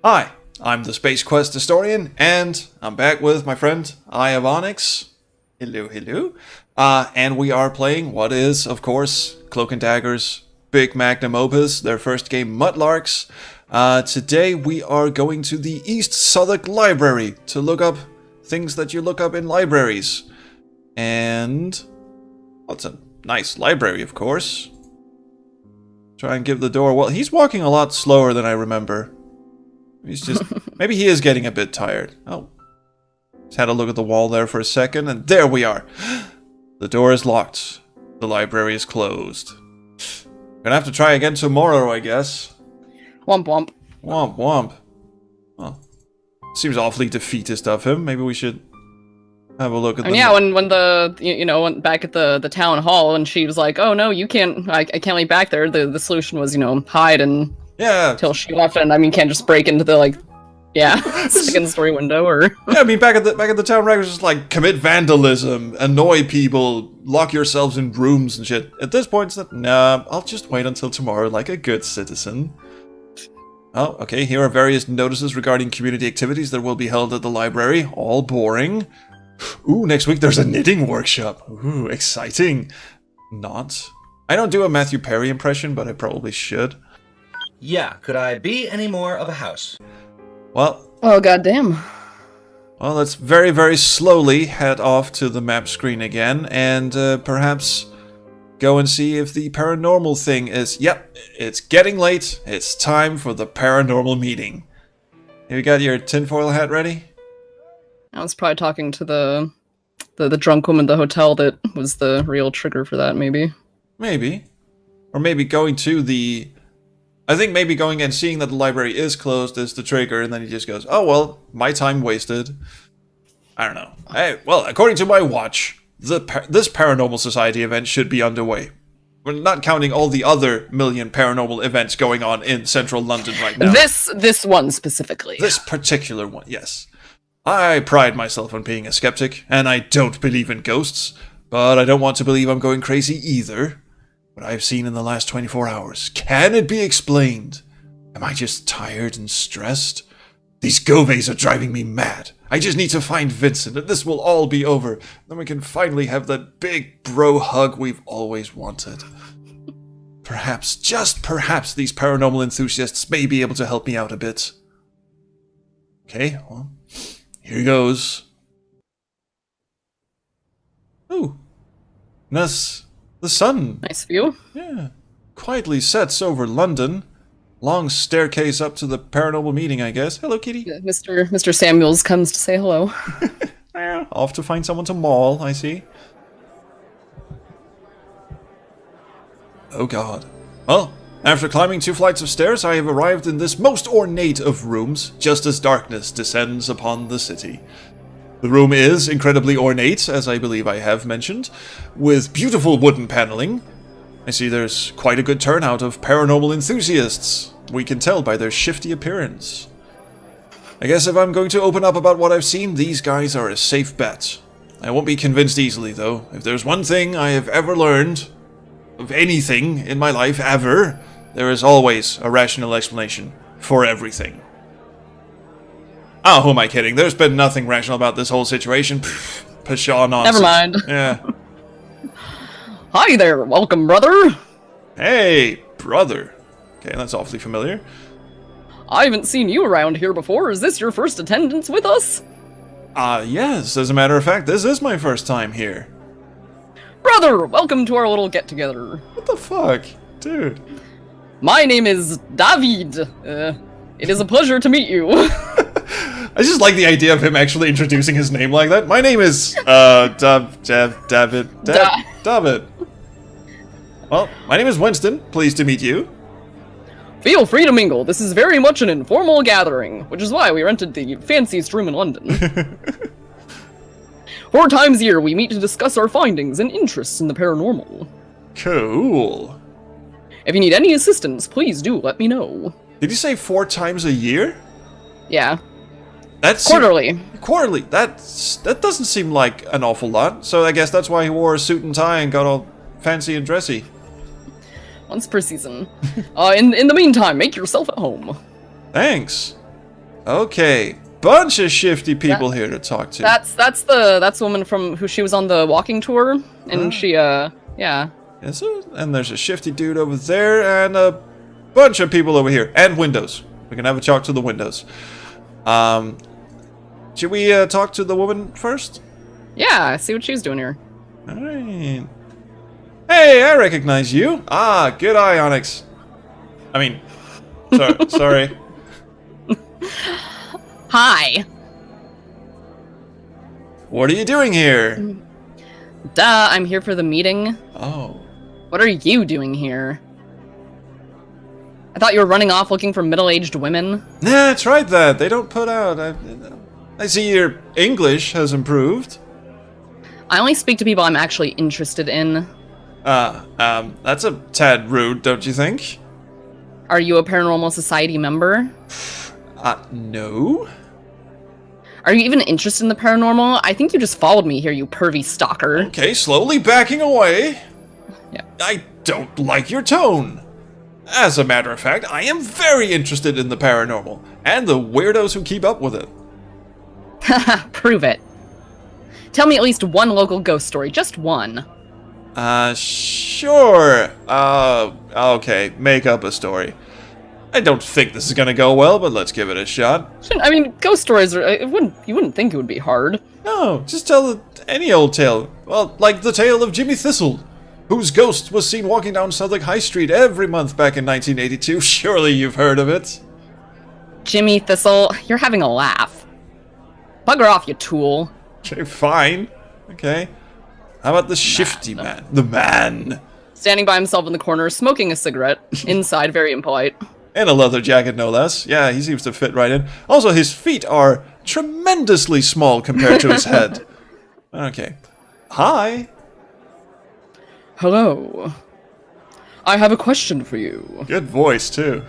Hi, I'm the Space Quest historian, and I'm back with my friend eyeofonyx. Hello, hello. And we are playing what is, of course, Cloak and Dagger's big magnum opus, their first game, Mudlarks. Today we are going to the East Southwark Library to look up things that you look up in libraries. And well, it's a nice library, of course. Try and give the door. Well, he's walking a lot slower than I remember. He's just... maybe he is getting a bit tired. Oh. Just had a look at the wall there for a second, and there we are. The door is locked. The library is closed. Gonna have to try again tomorrow, I guess. Womp womp. Womp womp. Well, seems awfully defeatist of him. Maybe we should have a look at the... yeah, when the, went back at the town hall, and she was like, oh no, you can't, I can't leave back there. The solution was, hide and... yeah. Till she left, and can't just break into the, second story window, or... yeah, I mean, back at the town rec was just like, commit vandalism, annoy people, lock yourselves in rooms and shit. At this point, it's like, nah, I'll just wait until tomorrow like a good citizen. Oh, okay, here are various notices regarding community activities that will be held at the library. All boring. Ooh, next week there's a knitting workshop. Ooh, exciting. Not. I don't do a Matthew Perry impression, but I probably should. Yeah, could I be any more of a house? Well... oh, goddamn. well, let's very, very slowly head off to the map screen again, and perhaps go and see if the paranormal thing is... yep, it's getting late. It's time for the paranormal meeting. You got your tinfoil hat ready? I was probably talking to the drunk woman at the hotel that was the real trigger for that, maybe. Maybe. Or maybe going to the... I think maybe going and seeing that the library is closed is the trigger, and then he just goes, oh well, my time wasted. I don't know. Hey, well, according to my watch, this Paranormal Society event should be underway. We're not counting all the other million paranormal events going on in central London right now. This one specifically. This particular one, yes. I pride myself on being a skeptic, and I don't believe in ghosts, but I don't want to believe I'm going crazy either. What I've seen in the last 24 hours, can it be explained? Am I just tired and stressed? These goveys are driving me mad. I just need to find Vincent, and this will all be over. Then we can finally have that big bro hug we've always wanted. Perhaps, just perhaps, these paranormal enthusiasts may be able to help me out a bit. Okay, well... here goes. Ooh. That's the sun. Nice view. Yeah. Quietly sets over London. Long staircase up to the paranormal meeting, I guess. Hello, kitty. Mr. Samuels comes to say hello. Off to find someone to maul, I see. Oh god. Well, after climbing 2 flights of stairs, I have arrived in this most ornate of rooms, just as darkness descends upon the city. The room is incredibly ornate, as I believe I have mentioned, with beautiful wooden paneling. I see there's quite a good turnout of paranormal enthusiasts. We can tell by their shifty appearance. I guess if I'm going to open up about what I've seen, these guys are a safe bet. I won't be convinced easily, though. If there's one thing I have ever learned, of anything in my life ever, there is always a rational explanation for everything. Oh, who am I kidding? There's been nothing rational about this whole situation. Pshaw nonsense. Never mind. Yeah. Hi there, welcome, brother. Hey, brother. Okay, that's awfully familiar. I haven't seen you around here before. Is this your first attendance with us? Yes. As a matter of fact, this is my first time here. Brother, welcome to our little get-together. What the fuck? Dude. My name is David. It is a pleasure to meet you. I just like the idea of him actually introducing his name like that. My name is, David. Well, my name is Winston. Pleased to meet you. Feel free to mingle. This is very much an informal gathering, which is why we rented the fanciest room in London. 4 times a year, we meet to discuss our findings and interests in the paranormal. Cool. If you need any assistance, please do let me know. Did you say 4 times a year? Yeah. That's quarterly. Quarterly. That doesn't seem like an awful lot. So I guess that's why he wore a suit and tie and got all fancy and dressy. Once per season. In the meantime, make yourself at home. Thanks. Okay, bunch of shifty people here to talk to. That's the woman from who she was on the walking tour, and she yeah. Is it? And there's a shifty dude over there, and a bunch of people over here, and windows. We can have a talk to the windows. Should we talk to the woman first? Yeah, see what she's doing here. All right. Hey, I recognize you. Ah, good eye, Onyx. I mean, sorry. Hi. What are you doing here? Duh, I'm here for the meeting. Oh. What are you doing here? I thought you were running off looking for middle-aged women. Nah, tried that. They don't put out. I see your English has improved. I only speak to people I'm actually interested in. That's a tad rude, don't you think? Are you a Paranormal Society member? No. Are you even interested in the paranormal? I think you just followed me here, you pervy stalker. Okay, slowly backing away. Yeah. I don't like your tone. As a matter of fact, I am very interested in the paranormal, and the weirdos who keep up with it. Haha, prove it. Tell me at least one local ghost story, just one. Sure. Okay, make up a story. I don't think this is gonna go well, but let's give it a shot. I mean, ghost stories are, you wouldn't think it would be hard. No, just tell any old tale. Well, like the tale of Jimmy Thistle, whose ghost was seen walking down Southwark High Street every month back in 1982. Surely you've heard of it. Jimmy Thistle, you're having a laugh. Bugger off, you tool. Okay, fine. Okay. How about the shifty man? The man. Standing by himself in the corner, smoking a cigarette. Inside, very impolite. And a leather jacket, no less. Yeah, he seems to fit right in. Also, his feet are tremendously small compared to his head. Okay. Hi. Hello. I have a question for you. Good voice, too.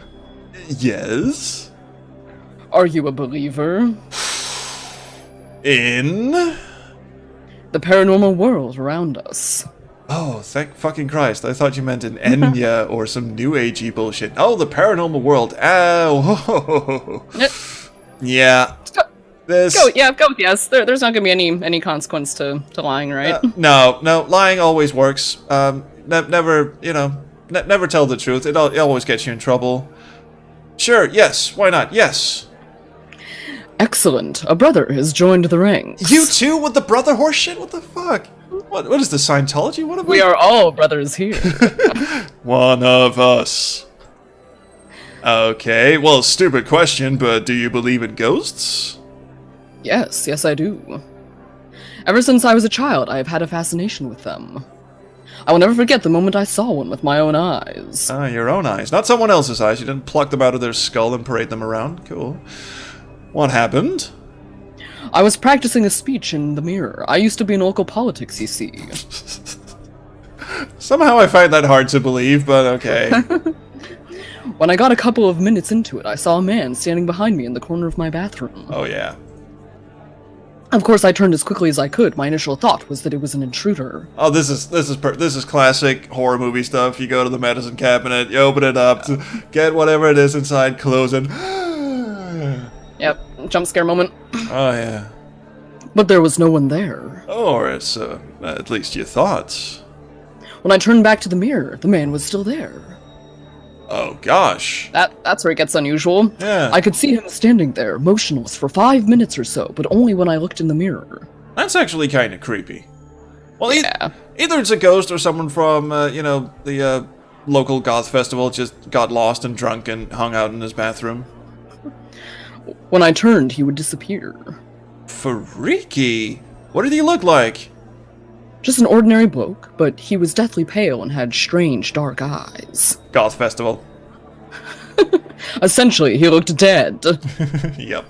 Yes? Are you a believer? In? The paranormal world around us. Oh, thank fucking Christ. I thought you meant an Enya or some new agey bullshit. Oh, the paranormal world. Oh. Yeah. Go with yes. There's not gonna be any consequence to lying, right? No, lying always works. Never tell the truth. It always gets you in trouble. Sure, yes, why not? Yes. Excellent. A brother has joined the ranks. You too with the brother horse shit? What the fuck? What is the Scientology? What have we are all brothers here. One of us. Okay, well, stupid question, but do you believe in ghosts? Yes, I do. Ever since I was a child, I have had a fascination with them. I will never forget the moment I saw one with my own eyes. Ah, your own eyes. Not someone else's eyes. You didn't pluck them out of their skull and parade them around. Cool. What happened? I was practicing a speech in the mirror. I used to be in local politics, you see. Somehow I find that hard to believe, but okay. When I got a couple of minutes into it, I saw a man standing behind me in the corner of my bathroom. Oh, yeah. Of course, I turned as quickly as I could. My initial thought was that it was an intruder. Oh, this is classic horror movie stuff. You go to the medicine cabinet, you open it up, to get whatever it is inside, close it. Yep, jump scare moment. Oh, yeah. But there was no one there. Or it's, at least you thought. When I turned back to the mirror, the man was still there. Oh, gosh. That's where it gets unusual. Yeah. I could see him standing there, motionless, for 5 minutes or so, but only when I looked in the mirror. That's actually kind of creepy. Well, yeah. Either it's a ghost or someone from, the local goth festival just got lost and drunk and hung out in his bathroom. When I turned, he would disappear. Freaky. What did he look like? Just an ordinary bloke, but he was deathly pale and had strange, dark eyes. Goth festival. Essentially, he looked dead. Yep.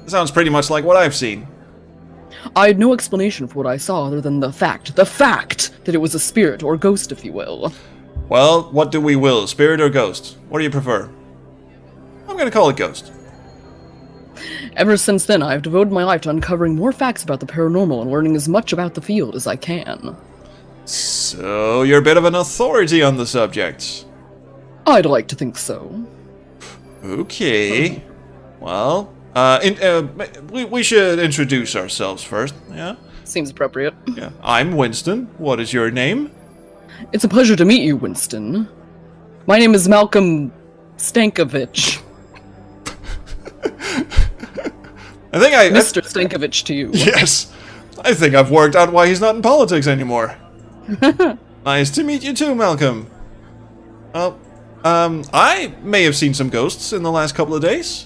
Sounds pretty much like what I've seen. I had no explanation for what I saw other than the fact that it was a spirit or ghost, if you will. Well, what do we will? Spirit or ghost? What do you prefer? I'm gonna call it ghost. Ever since then, I've devoted my life to uncovering more facts about the paranormal and learning as much about the field as I can. So, you're a bit of an authority on the subject. I'd like to think so. Okay. Well, we should introduce ourselves first, yeah? Seems appropriate. Yeah. I'm Winston. What is your name? It's a pleasure to meet you, Winston. My name is Malcolm Stankovich. Mr. Stankovich to you. Yes. I think I've worked out why he's not in politics anymore. Nice to meet you too, Malcolm. Well, I may have seen some ghosts in the last couple of days.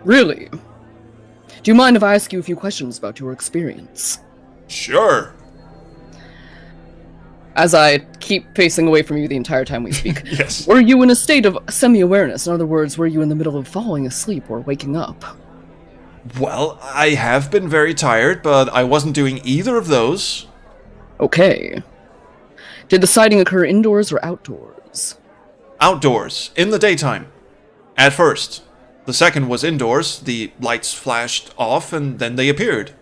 Really? Do you mind if I ask you a few questions about your experience? Sure. As I keep facing away from you the entire time we speak. Yes. Were you in a state of semi-awareness? In other words, were you in the middle of falling asleep or waking up? Well, I have been very tired, but I wasn't doing either of those. Okay. Did the sighting occur indoors or outdoors? Outdoors, in the daytime. At first. The second was indoors, the lights flashed off, and then they appeared.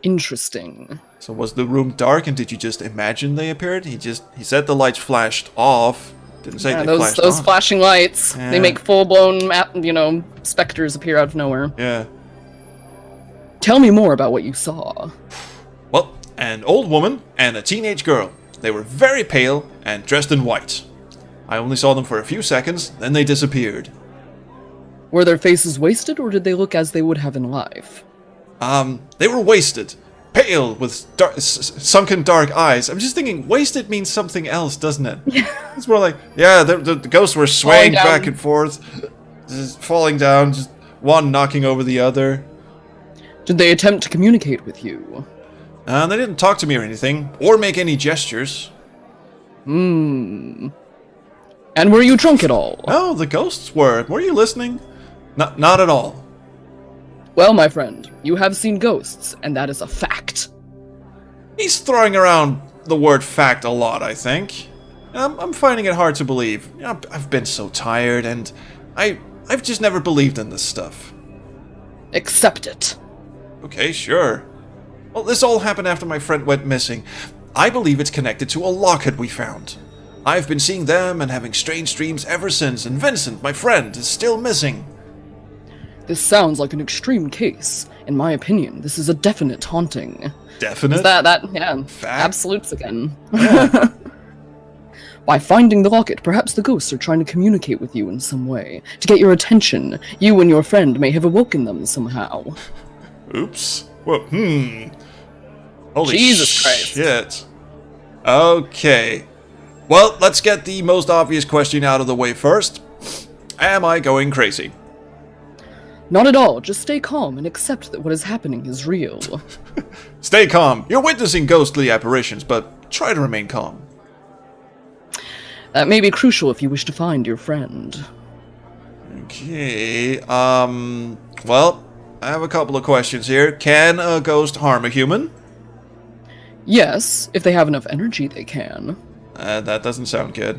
Interesting. So was the room dark, and did you just imagine they appeared? He said the lights flashed off. Didn't say they flashed those on. flashing lights. Yeah. They make full-blown, specters appear out of nowhere. Yeah. Tell me more about what you saw. Well, an old woman and a teenage girl. They were very pale and dressed in white. I only saw them for a few seconds, then they disappeared. Were their faces wasted, or did they look as they would have in life? They were wasted. Pale, with sunken dark eyes. I'm just thinking, wasted means something else, doesn't it? Yeah. It's more like, yeah, the ghosts were swaying back and forth, just falling down, just one knocking over the other. Did they attempt to communicate with you? They didn't talk to me or anything, or make any gestures. And were you drunk at all? Oh, the ghosts were. Were you listening? Not at all. Well, my friend, you have seen ghosts, and that is a fact. He's throwing around the word fact a lot, I think. I'm finding it hard to believe. I've been so tired, and I've just never believed in this stuff. Accept it. Okay, sure. Well, this all happened after my friend went missing. I believe it's connected to a locket we found. I've been seeing them and having strange dreams ever since, and Vincent, my friend, is still missing. This sounds like an extreme case. In my opinion, this is a definite haunting. Definite? Is yeah. Fact? Absolutes again. Yeah. By finding the locket, perhaps the ghosts are trying to communicate with you in some way. To get your attention, you and your friend may have awoken them somehow. Oops. Well, Holy Jesus Christ. shit. Okay. Well, let's get the most obvious question out of the way first. Am I going crazy? Not at all. Just stay calm and accept that what is happening is real. Stay calm. You're witnessing ghostly apparitions, but try to remain calm. That may be crucial if you wish to find your friend. Okay, well, I have a couple of questions here. Can a ghost harm a human? Yes, if they have enough energy, they can. That doesn't sound good.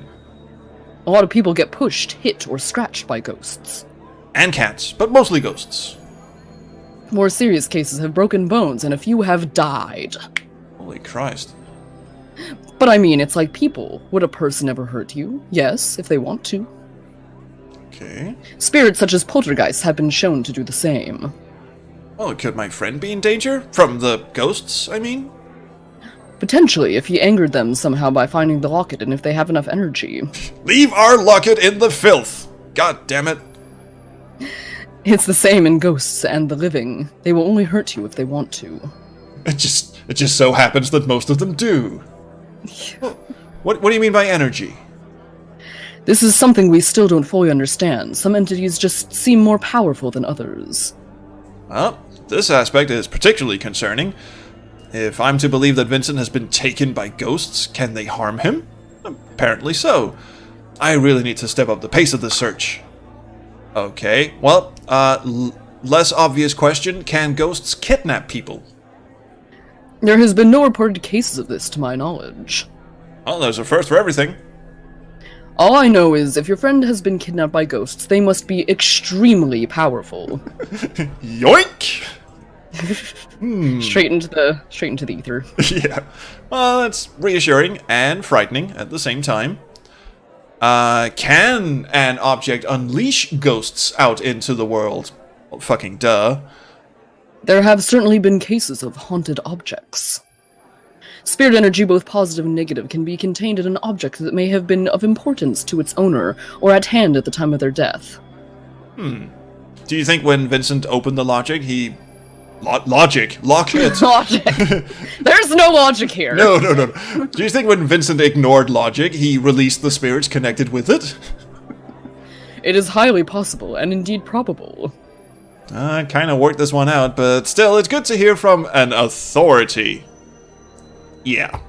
A lot of people get pushed, hit, or scratched by ghosts. And cats, but mostly ghosts. More serious cases have broken bones, and a few have died. Holy Christ. But I mean, it's like people. Would a person ever hurt you? Yes, if they want to. Okay. Spirits such as poltergeists have been shown to do the same. Well, could my friend be in danger? From the ghosts, I mean? Potentially, if he angered them somehow by finding the locket and if they have enough energy. Leave our locket in the filth! God damn it. It's the same in ghosts and the living. They will only hurt you if they want to. It just so happens that most of them do. What do you mean by energy? This is something we still don't fully understand. Some entities just seem more powerful than others. Well, this aspect is particularly concerning. If I'm to believe that Vincent has been taken by ghosts, can they harm him? Apparently so. I really need to step up the pace of this search. Okay, well, less obvious question, can ghosts kidnap people? There has been no reported cases of this to my knowledge. Well, there's a first for everything. All I know is if your friend has been kidnapped by ghosts, they must be extremely powerful. Yoink! Straight into the ether. Yeah. Well, that's reassuring and frightening at the same time. Can an object unleash ghosts out into the world? Well, fucking duh. There have certainly been cases of haunted objects. Spirit energy, both positive and negative, can be contained in an object that may have been of importance to its owner or at hand at the time of their death. Do you think when Vincent opened the logic, he... logic? Lock it! Logic! There's no logic here! No. Do you think when Vincent ignored logic, he released the spirits connected with it? It is highly possible, and indeed probable. I kind of worked this one out, but still, it's good to hear from an authority. Yeah.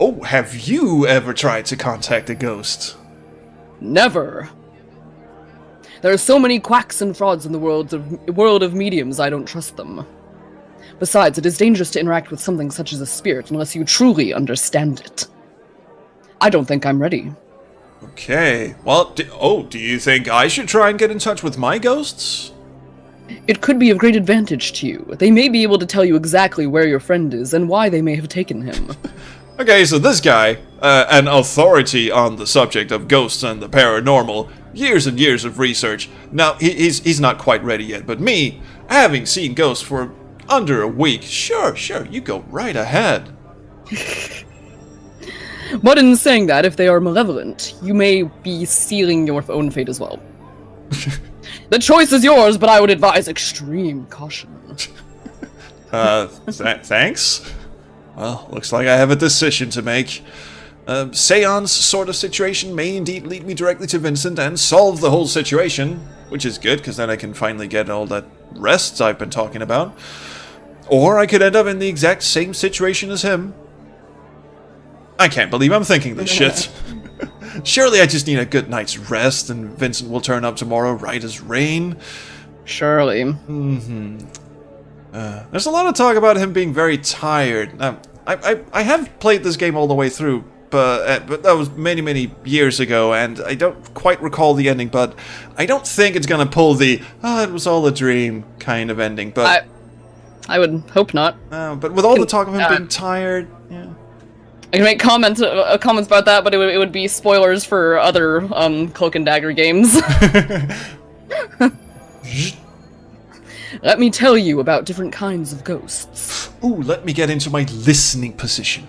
Oh, have you ever tried to contact a ghost? Never. There are so many quacks and frauds in the world of mediums, I don't trust them. Besides, it is dangerous to interact with something such as a spirit unless you truly understand it. I don't think I'm ready. Okay. Well, do you think I should try and get in touch with my ghosts? It could be of great advantage to you. They may be able to tell you exactly where your friend is and why they may have taken him. Okay, so this guy, an authority on the subject of ghosts and the paranormal, years and years of research. Now, he's not quite ready yet, but me, having seen ghosts for under a week, sure, you go right ahead. But in saying that, if they are malevolent, you may be sealing your own fate as well. The choice is yours, but I would advise extreme caution. Thanks? Well, looks like I have a decision to make. Seance sort of situation may indeed lead me directly to Vincent and solve the whole situation, which is good, because then I can finally get all that rest I've been talking about. Or I could end up in the exact same situation as him. I can't believe I'm thinking this shit. Surely I just need a good night's rest, and Vincent will turn up tomorrow right as rain. Surely. There's a lot of talk about him being very tired. I have played this game all the way through, but that was many years ago, and I don't quite recall the ending, but I don't think it's gonna pull the, it was all a dream kind of ending, but... I would hope not. But with all the talk of him being tired, yeah. I can make comments about that, but it would be spoilers for other Cloak and Dagger games. Let me tell you about different kinds of ghosts. Ooh, let me get into my listening position.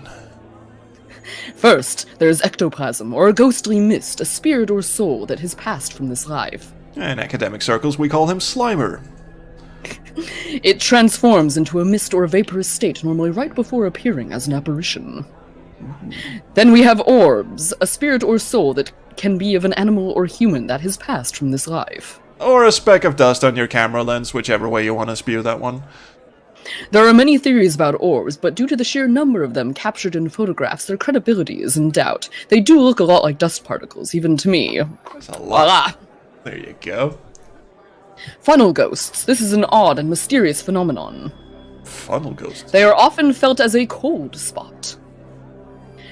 First, there's ectoplasm, or a ghostly mist, a spirit or soul that has passed from this life. In academic circles, we call him Slimer. It transforms into a mist or vaporous state normally right before appearing as an apparition. Then we have orbs, a spirit or soul that can be of an animal or human that has passed from this life. Or a speck of dust on your camera lens, whichever way you want to spew that one. There are many theories about orbs, but due to the sheer number of them captured in photographs, their credibility is in doubt. They do look a lot like dust particles, even to me. That's a lot. Voila! There you go. Funnel ghosts. This is an odd and mysterious phenomenon. Funnel ghosts? They are often felt as a cold spot.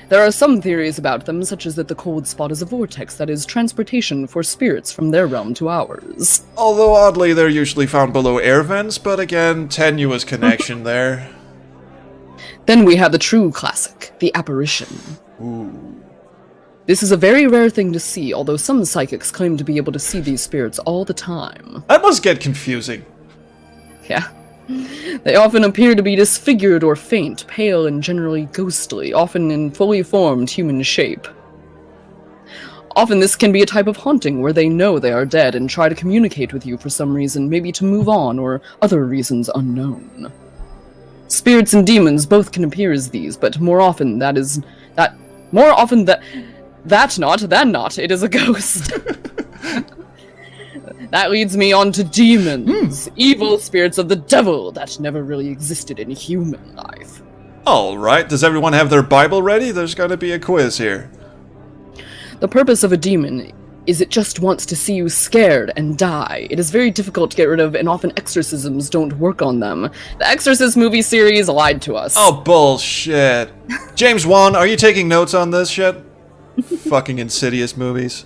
There are some theories about them, such as that the cold spot is a vortex that is transportation for spirits from their realm to ours. Although oddly, they're usually found below air vents, but again, tenuous connection there. Then we have the true classic, the apparition. Ooh. This is a very rare thing to see, although some psychics claim to be able to see these spirits all the time. That must get confusing. Yeah. They often appear to be disfigured or faint, pale and generally ghostly, often in fully formed human shape. Often this can be a type of haunting where they know they are dead and try to communicate with you for some reason, maybe to move on or other reasons unknown. Spirits and demons both can appear as these, but more often than not, it is a ghost. That leads me on to demons, evil spirits of the devil that never really existed in human life. Alright, does everyone have their Bible ready? There's gonna be a quiz here. The purpose of a demon is it just wants to see you scared and die. It is very difficult to get rid of, and often exorcisms don't work on them. The Exorcist movie series lied to us. Oh, bullshit. James Wan, are you taking notes on this shit? Fucking Insidious movies.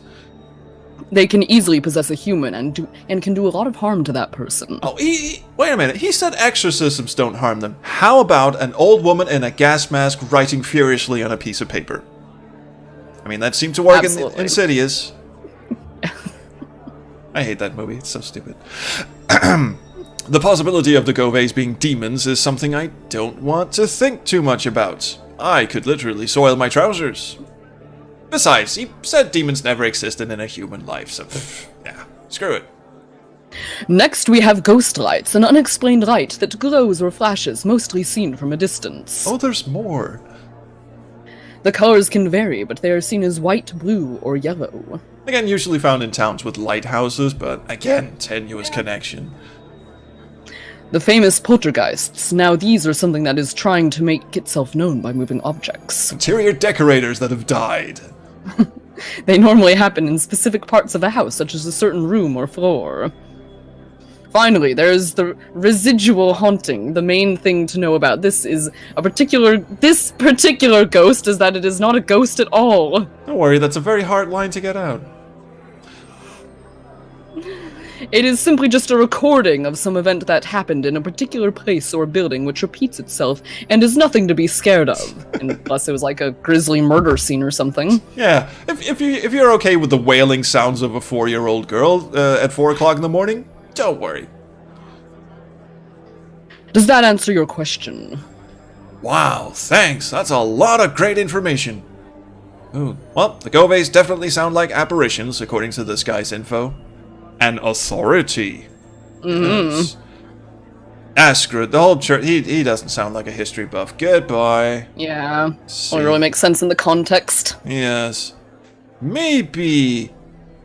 They can easily possess a human and can do a lot of harm to that person. Oh, wait a minute. He said exorcisms don't harm them. How about an old woman in a gas mask writing furiously on a piece of paper? I mean, that seemed to work in Absolutely. Insidious. I hate that movie. It's so stupid. The possibility of the Goveys being demons is something I don't want to think too much about. I could literally soil my trousers. Besides, he said demons never existed in a human life, so yeah, screw it. Next, we have ghost lights, an unexplained light that glows or flashes, mostly seen from a distance. Oh, there's more. The colors can vary, but they are seen as white, blue, or yellow. Again, usually found in towns with lighthouses, but again, tenuous connection. The famous poltergeists. Now these are something that is trying to make itself known by moving objects. Interior decorators that have died. They normally happen in specific parts of a house, such as a certain room or floor. Finally, there's the residual haunting. The main thing to know about this particular ghost is that it is not a ghost at all. Don't worry, that's a very hard line to get out. It is simply just a recording of some event that happened in a particular place or building which repeats itself and is nothing to be scared of, unless it was like a grisly murder scene or something. Yeah, if you're okay with the wailing sounds of a 4-year-old girl at 4 o'clock in the morning, don't worry. Does that answer your question? Wow, thanks. That's a lot of great information. Ooh, well, the Goveys definitely sound like apparitions, according to this guy's info. An authority. Yes. Asgrid, the whole church, he doesn't sound like a history buff. Goodbye. Yeah, only really makes sense in the context. Yes. Maybe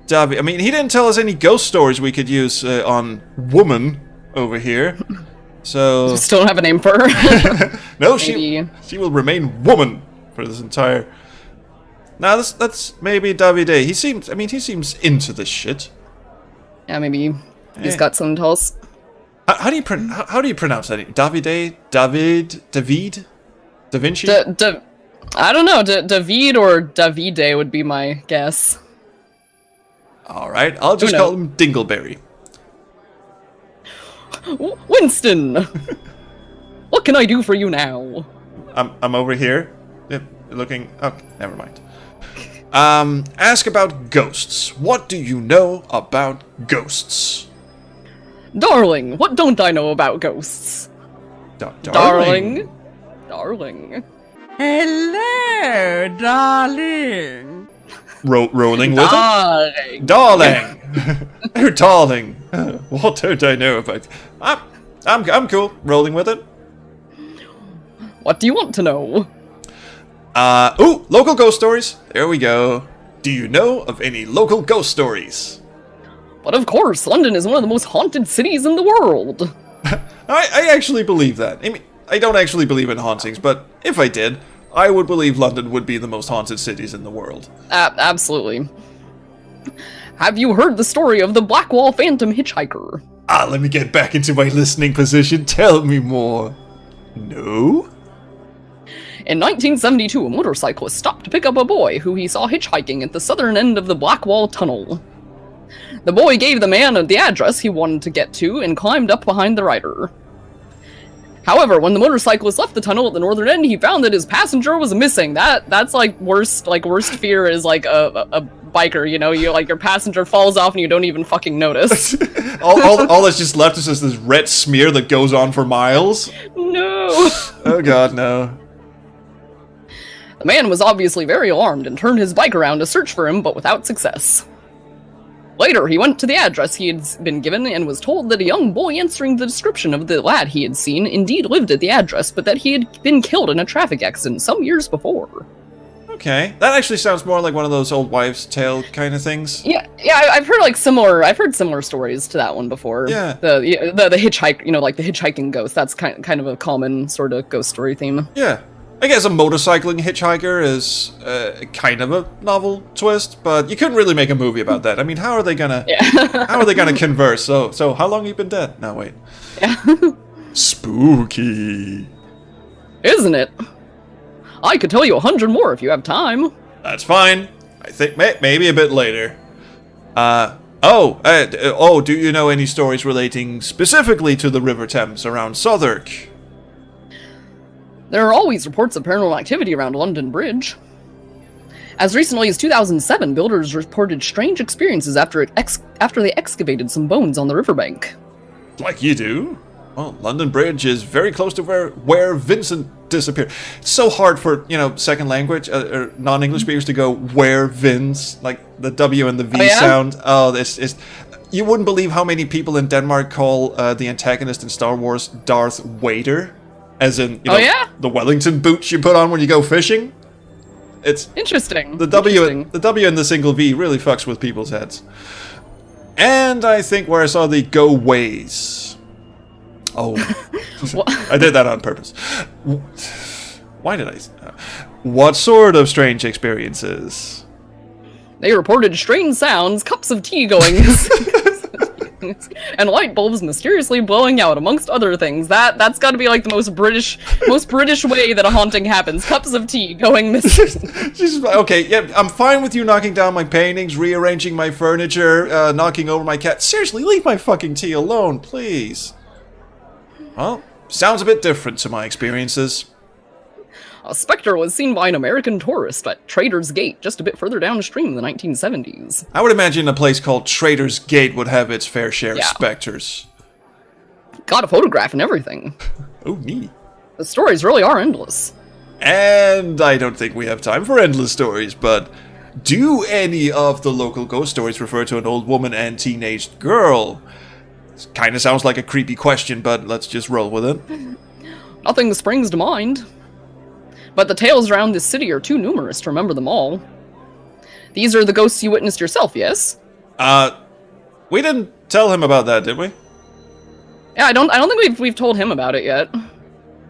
Davi. I mean, he didn't tell us any ghost stories we could use on woman over here. So Still don't have a name for her. no, Maybe. she will remain woman for this entire. Now that's maybe Davide. He seems into this shit. Yeah, maybe he's got something to tell us. How do you pronounce that? Davide, David, Da Vinci. I don't know. David or Davide would be my guess. All right, I'll just call him Dingleberry. Winston, what can I do for you now? I'm over here, looking. Oh, never mind. Ask about ghosts. What do you know about ghosts? Darling, what don't I know about ghosts? Darling. Darling. Hello, darling. Rolling with it? Darling. Darling! Oh, darling. What don't I know about... I'm cool. Rolling with it. What do you want to know? Ooh, local ghost stories. There we go. Do you know of any local ghost stories? But of course, London is one of the most haunted cities in the world. I actually believe that. I mean, I don't actually believe in hauntings, but if I did, I would believe London would be the most haunted cities in the world. Absolutely. Have you heard the story of the Blackwall Phantom hitchhiker? Let me get back into my listening position. Tell me more. No? In 1972, a motorcyclist stopped to pick up a boy who he saw hitchhiking at the southern end of the Blackwall Tunnel. The boy gave the man the address he wanted to get to and climbed up behind the rider. However, when the motorcyclist left the tunnel at the northern end, he found that his passenger was missing. That's worst fear is like a biker, you know, your passenger falls off and you don't even fucking notice. all that's just left is just this red smear that goes on for miles. No. Oh god, no. The man was obviously very alarmed and turned his bike around to search for him, but without success. Later, he went to the address he had been given and was told that a young boy answering the description of the lad he had seen indeed lived at the address, but that he had been killed in a traffic accident some years before. Okay, that actually sounds more like one of those old wives' tale kind of things. Yeah, I've heard similar stories to that one before. Yeah. The hitchhike, like the hitchhiking ghost. That's kind of a common sort of ghost story theme. Yeah. I guess a motorcycling hitchhiker is kind of a novel twist, but you couldn't really make a movie about that. I mean, how are they gonna converse? So how long have you been dead? No, wait. Yeah. Spooky. Isn't it? I could tell you 100 more if you have time. That's fine. I think maybe a bit later. Do you know any stories relating specifically to the River Thames around Southwark? There are always reports of paranormal activity around London Bridge. As recently as 2007, builders reported strange experiences after they excavated some bones on the riverbank. Like you do. Well, London Bridge is very close to where Vincent disappeared. It's so hard for, second language, or non-English speakers to go, where Vince, like the W and the V sound. Oh, this you wouldn't believe how many people in Denmark call the antagonist in Star Wars Darth Vader, as in, the Wellington boots you put on when you go fishing. It's interesting. The W and the single V really fucks with people's heads. And I think where I saw the go ways. Oh, I did that on purpose. Why did I? What sort of strange experiences? They reported strange sounds, cups of tea going, and light bulbs mysteriously blowing out, amongst other things. That's got to be like the most British way that a haunting happens. Cups of tea going missing. Okay, yeah, I'm fine with you knocking down my paintings, rearranging my furniture, knocking over my cat. Seriously, leave my fucking tea alone, please. Well, sounds a bit different to my experiences. A specter was seen by an American tourist at Trader's Gate, just a bit further downstream in the 1970s. I would imagine a place called Trader's Gate would have its fair share of specters. Got a photograph and everything. Oh, neat. The stories really are endless. And I don't think we have time for endless stories, but do any of the local ghost stories refer to an old woman and teenage girl? Kind of sounds like a creepy question, but let's just roll with it. Nothing springs to mind. But the tales around this city are too numerous to remember them all. These are the ghosts you witnessed yourself, yes? We didn't tell him about that, did we? Yeah, I don't think we've told him about it yet.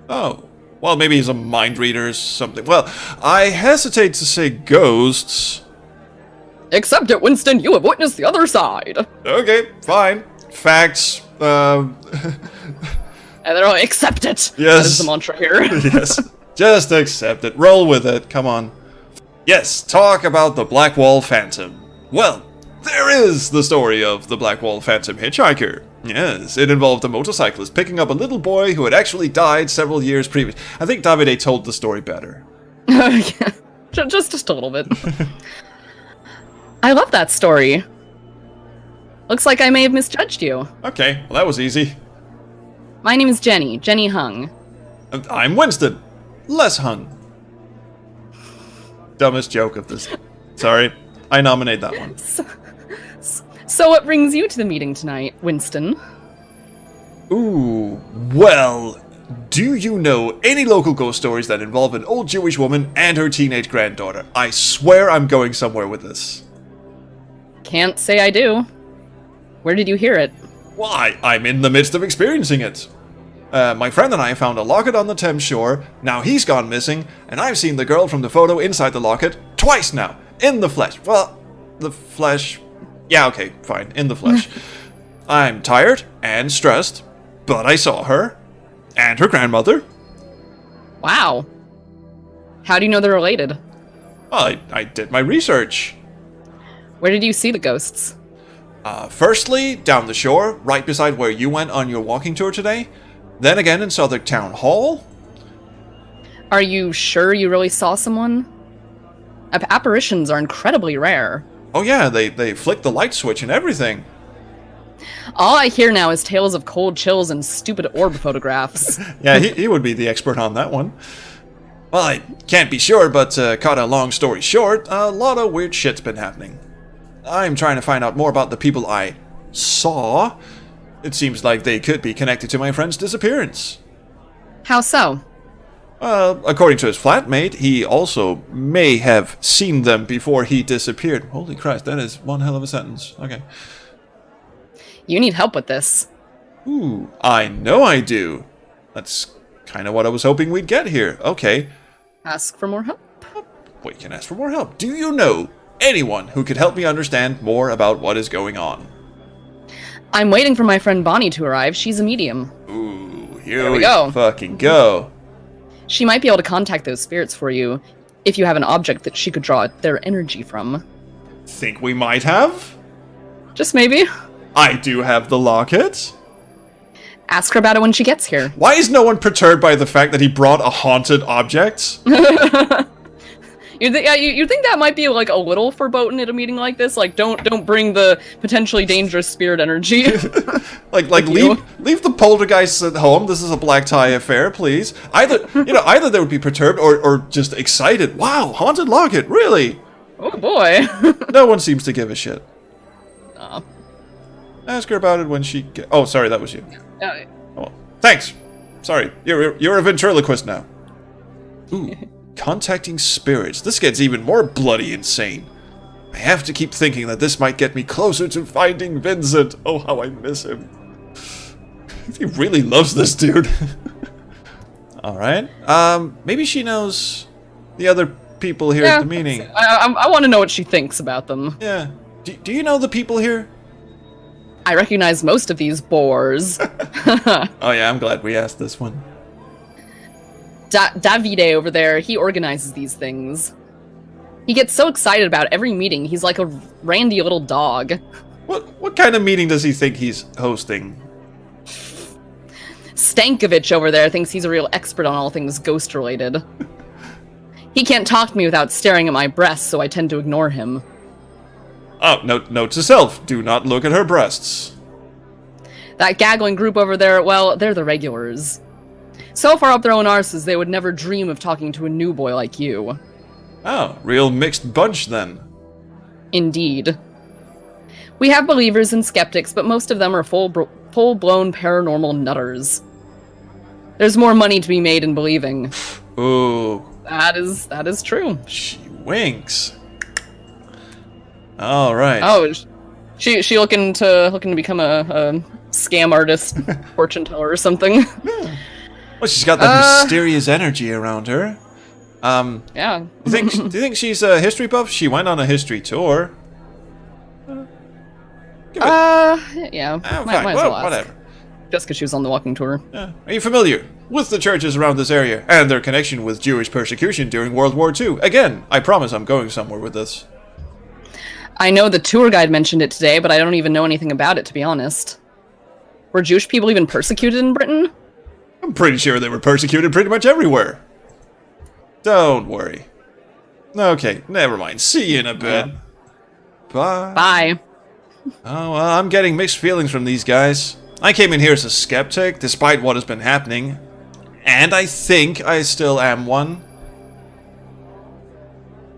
Oh. Well, maybe he's a mind reader or something. Well, I hesitate to say ghosts. Accept it, Winston, you have witnessed the other side. Okay, fine. Facts. And they're all, accept it. Yes. That is the mantra here. Yes. Just accept it. Roll with it. Come on. Yes, talk about the Blackwall Phantom. Well, there is the story of the Blackwall Phantom hitchhiker. Yes, it involved a motorcyclist picking up a little boy who had actually died several years previous. I think Davide told the story better. Yeah, just a little bit. I love that story. Looks like I may have misjudged you. Okay, well that was easy. My name is Jenny Hung. I'm Winston. Less hung. Dumbest joke of this. Sorry, I nominate that one. So what brings you to the meeting tonight, Winston? Ooh, well, do you know any local ghost stories that involve an old Jewish woman and her teenage granddaughter? I swear I'm going somewhere with this. Can't say I do. Where did you hear it? Well, I'm in the midst of experiencing it. My friend and I found a locket on the Thames shore. Now he's gone missing, and I've seen the girl from the photo inside the locket twice now, in the flesh. Well, the flesh... Yeah, okay, fine, in the flesh. I'm tired and stressed, but I saw her and her grandmother. Wow. How do you know they're related? Well, I did my research. Where did you see the ghosts? Firstly, down the shore, right beside where you went on your walking tour today. Then again in Southwark Town Hall. Are you sure you really saw someone? Apparitions are incredibly rare. Oh yeah, they flicked the light switch and everything. All I hear now is tales of cold chills and stupid orb photographs. Yeah, he would be the expert on that one. Well, I can't be sure, but cut a long story short, a lot of weird shit's been happening. I'm trying to find out more about the people I saw. It seems like they could be connected to my friend's disappearance. How so? According to his flatmate, he also may have seen them before he disappeared. Holy Christ, that is one hell of a sentence. Okay. You need help with this. Ooh, I know I do. That's kind of what I was hoping we'd get here. Okay. Ask for more help? We can ask for more help. Do you know anyone who could help me understand more about what is going on? I'm waiting for my friend Bonnie to arrive. She's a medium. Ooh, here There we we go. fucking go. She might be able to contact those spirits for you if you have an object that she could draw their energy from. Think we might have? Just maybe. I do have the locket. Ask her about it when she gets here. Why is no one perturbed by the fact that he brought a haunted object? You think that might be like a little foreboding at a meeting like this? Like, don't bring the potentially dangerous spirit energy. like leave the poltergeists at home. This is a black tie affair, please. Either they would be perturbed or just excited. Wow, haunted locket, really? Oh boy. No one seems to give a shit. Aw. Ask her about it when she oh, sorry, that was you. Uh, Oh, thanks. Sorry, you're a ventriloquist now. Ooh, contacting spirits. This gets even more bloody insane. I have to keep thinking that this might get me closer to finding Vincent. Oh, how I miss him. He really loves this dude. All right. Maybe she knows the other people here at the meeting. I want to know what she thinks about them. Yeah. Do you know the people here? I recognize most of these bores. Oh yeah, I'm glad we asked this one. Davide over there, he organizes these things. He gets so excited about every meeting, he's like a randy little dog. What kind of meeting does he think he's hosting? Stankovich over there thinks he's a real expert on all things ghost-related. He can't talk to me without staring at my breasts, so I tend to ignore him. Oh, note to self, do not look at her breasts. That gaggling group over there, well, they're the regulars. So far up their own arses, they would never dream of talking to a new boy like you. Oh, real mixed bunch then. Indeed. We have believers and skeptics, but most of them are full-blown paranormal nutters. There's more money to be made in believing. Ooh. That is true. She winks. All right. Oh, she looking to become a scam artist, fortune teller or something. Well, she's got that mysterious energy around her. Yeah. Do you think she's a history buff? She went on a history tour. Yeah. Fine. Might as well ask. Whatever. Just because she was on the walking tour. Are you familiar with the churches around this area and their connection with Jewish persecution during World War II? Again, I promise I'm going somewhere with this. I know the tour guide mentioned it today, but I don't even know anything about it, to be honest. Were Jewish people even persecuted in Britain? I'm pretty sure they were persecuted pretty much everywhere. Don't worry. Okay, never mind. See you in a bit. Bye. Bye. Oh, well, I'm getting mixed feelings from these guys. I came in here as a skeptic, despite what has been happening. And I think I still am one.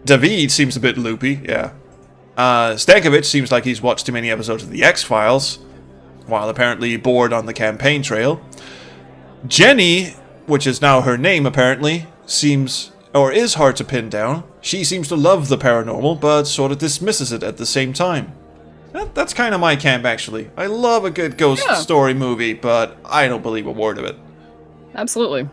David seems a bit loopy, yeah. Stankovich seems like he's watched too many episodes of The X-Files, while apparently bored on the campaign trail. Jenny, which is now her name apparently, seems, or is hard to pin down. She seems to love the paranormal, but sort of dismisses it at the same time. That's kind of my camp, actually. I love a good ghost story movie, but I don't believe a word of it. Absolutely.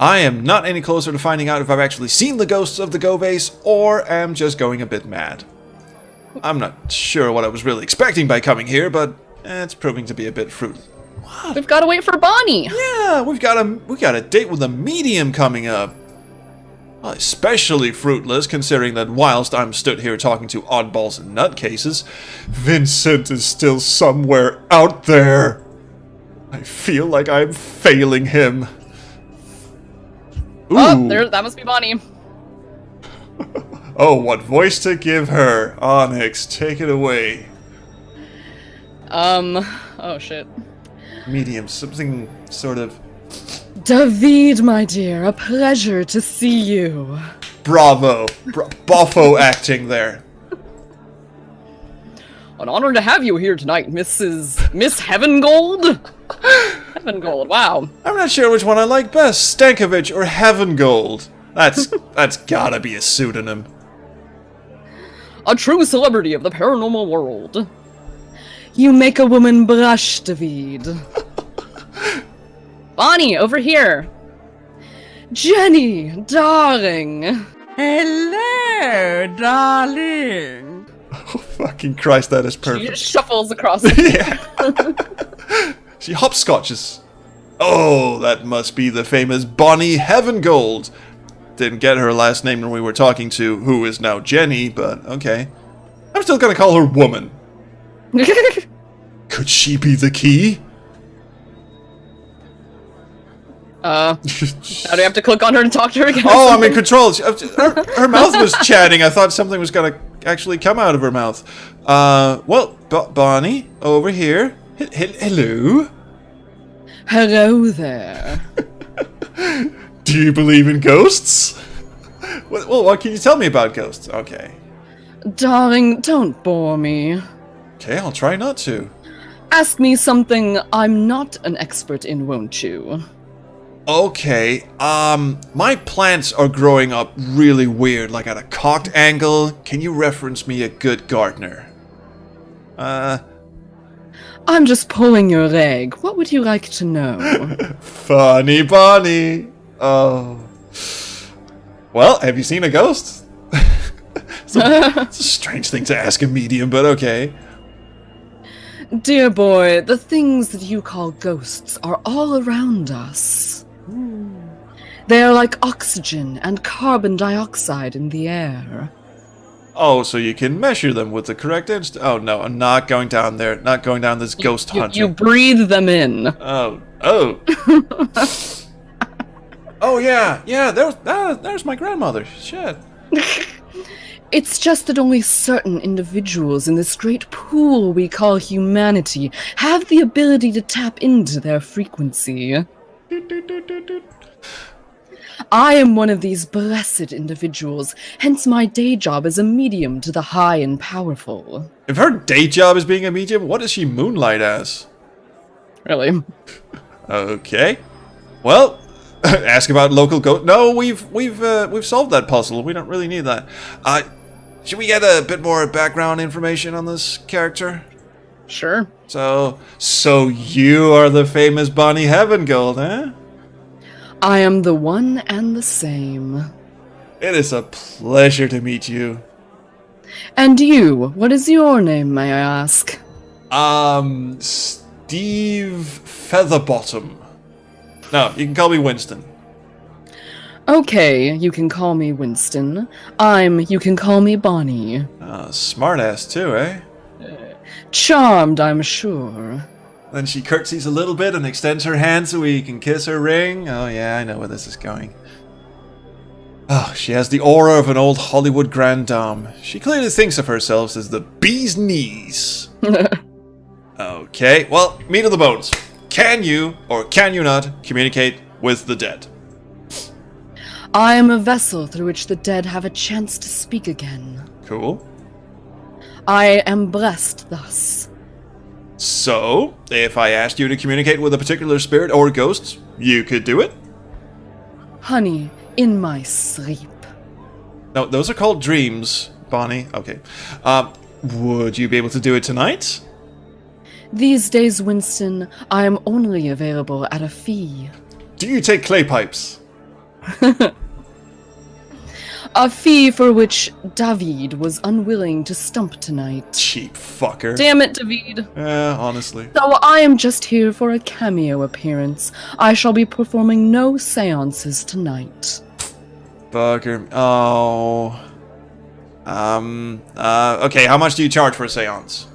I am not any closer to finding out if I've actually seen the ghosts of the Go Base, or am just going a bit mad. I'm not sure what I was really expecting by coming here, but it's proving to be a bit fruitless. What? We've got to wait for Bonnie. Yeah, we got a date with a medium coming up. Well, especially fruitless, considering that whilst I'm stood here talking to oddballs and nutcases, Vincent is still somewhere out there. I feel like I'm failing him. Ooh. Oh, that must be Bonnie. Oh, what voice to give her. Onyx, take it away. Oh shit. Medium, something sort of... David, my dear, a pleasure to see you. Bravo. Boffo acting there. An honor to have you here tonight, Miss Heavengold? Heavengold, wow. I'm not sure which one I like best, Stankovich or Heavengold. That's gotta be a pseudonym. A true celebrity of the paranormal world. You make a woman blush, David. Bonnie, over here. Jenny, darling. Hello, darling. Oh, fucking Christ, that is She perfect. shuffles across. Yeah. She hopscotches. Oh, that must be the famous Bonnie Heavengold. Didn't get her last name when we were talking to who is now Jenny, but okay. I'm still gonna call her woman. Could she be the key? Now do you have to click on her and talk to her again? Oh, I'm in control. Her mouth was chatting. I thought something was gonna actually come out of her mouth. Well, Bonnie, over here. Hello. Hello there. Do you believe in ghosts? Well, what can you tell me about ghosts? Okay. Darling, don't bore me. Okay, I'll try not to. Ask me something I'm not an expert in, won't you? Okay, my plants are growing up really weird, like at a cocked angle. Can you reference me a good gardener? I'm just pulling your leg. What would you like to know? Funny Bonnie. Oh. Well, have you seen a ghost? It's a strange thing to ask a medium, but okay. Dear boy, the things that you call ghosts are all around us. They are like oxygen and carbon dioxide in the air. Oh, so you can measure them with the correct Oh no, I'm not going down there. Not going down this ghost hunting. You breathe them in. Oh. Oh yeah. There's my grandmother. Shit. It's just that only certain individuals in this great pool we call humanity have the ability to tap into their frequency. I am one of these blessed individuals, hence my day job as a medium to the high and powerful. If her day job is being a medium, what does she moonlight as? Really? Okay. Well, ask about local ghost. No, we've solved that puzzle. We don't really need that. Should we get a bit more background information on this character? Sure. So you are the famous Bonnie Heavengold, eh? I am the one and the same. It is a pleasure to meet you. And you, what is your name, may I ask? Steve Featherbottom. No, you can call me Winston. Okay, you can call me Winston. You can call me Bonnie. Smartass too, eh? Charmed, I'm sure. Then she curtsies a little bit and extends her hand so we can kiss her ring. Oh yeah, I know where this is going. Oh, she has the aura of an old Hollywood grande dame. She clearly thinks of herself as the bee's knees. Okay, well, meat of the bones. Can you, or can you not, communicate with the dead? I am a vessel through which the dead have a chance to speak again. Cool. I am blessed thus. So, if I asked you to communicate with a particular spirit or ghost, you could do it? Honey, in my sleep. No, those are called dreams, Bonnie. Okay. Would you be able to do it tonight? These days, Winston, I am only available at a fee. Do you take clay pipes? A fee for which David was unwilling to stump tonight. Cheap fucker. Damn it, David. Honestly. So I am just here for a cameo appearance. I shall be performing no seances tonight. Bugger. Oh. Okay, how much do you charge for a seance?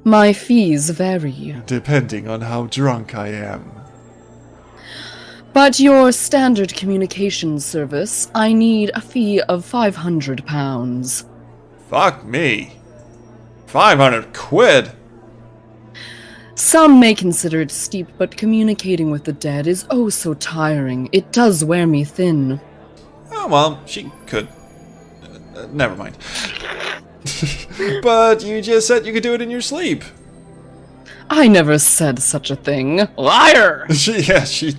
My fees vary. Depending on how drunk I am. But your standard communications service, I need a fee of £500. Fuck me. 500 quid? Some may consider it steep, but communicating with the dead is oh so tiring. It does wear me thin. Oh, well, she could. Never mind. But you just said you could do it in your sleep. I never said such a thing. Liar! She...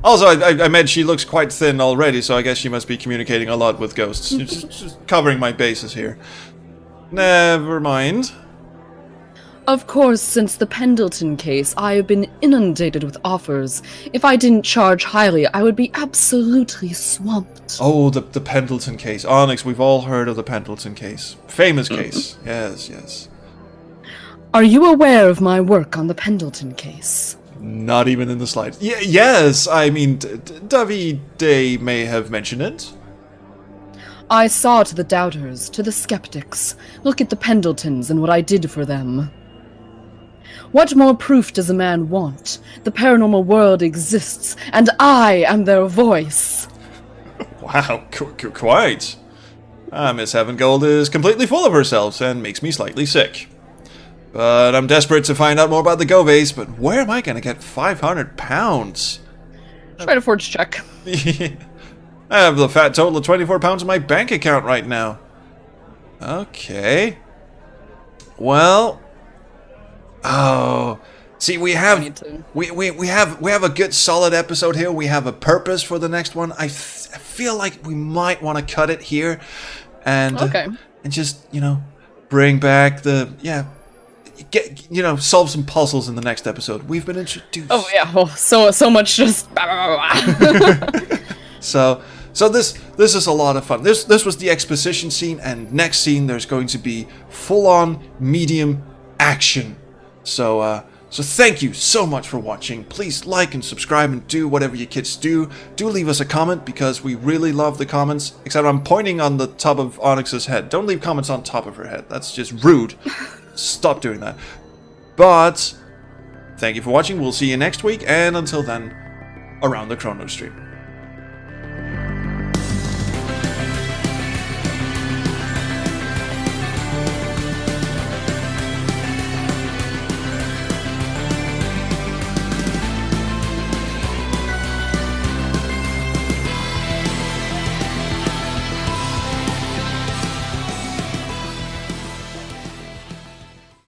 Also, I meant she looks quite thin already, so I guess she must be communicating a lot with ghosts. just covering my bases here. Never mind. Of course, since the Pendleton case, I have been inundated with offers. If I didn't charge highly, I would be absolutely swamped. Oh, the Pendleton case. Onyx, we've all heard of the Pendleton case. Famous case. Yes. Are you aware of my work on the Pendleton case? Not even in the slightest. Yes, I mean, Davide may have mentioned it. I saw to the doubters, to the skeptics. Look at the Pendletons and what I did for them. What more proof does a man want? The paranormal world exists, and I am their voice. Wow, quite. Miss Heaven Gold is completely full of herself and makes me slightly sick. But I'm desperate to find out more about the Goves, but where am I going to get 500 pounds? Try to forge check. I have the fat total of 24 pounds in my bank account right now. Okay. Well. Oh. See, we have we have a good solid episode here. We have a purpose for the next one. I feel like we might want to cut it here and and just, bring back the solve some puzzles in the next episode. We've been introduced. Oh yeah, well, so much just So this is a lot of fun. This was the exposition scene, and next scene there's going to be full-on medium action. So thank you so much for watching. Please like and subscribe and do whatever you kids do. Do leave us a comment because we really love the comments. Except I'm pointing on the top of Onyx's head. Don't leave comments on top of her head. That's just rude. Stop doing that. But thank you for watching. We'll see you next week, and until then, around the Chrono Stream.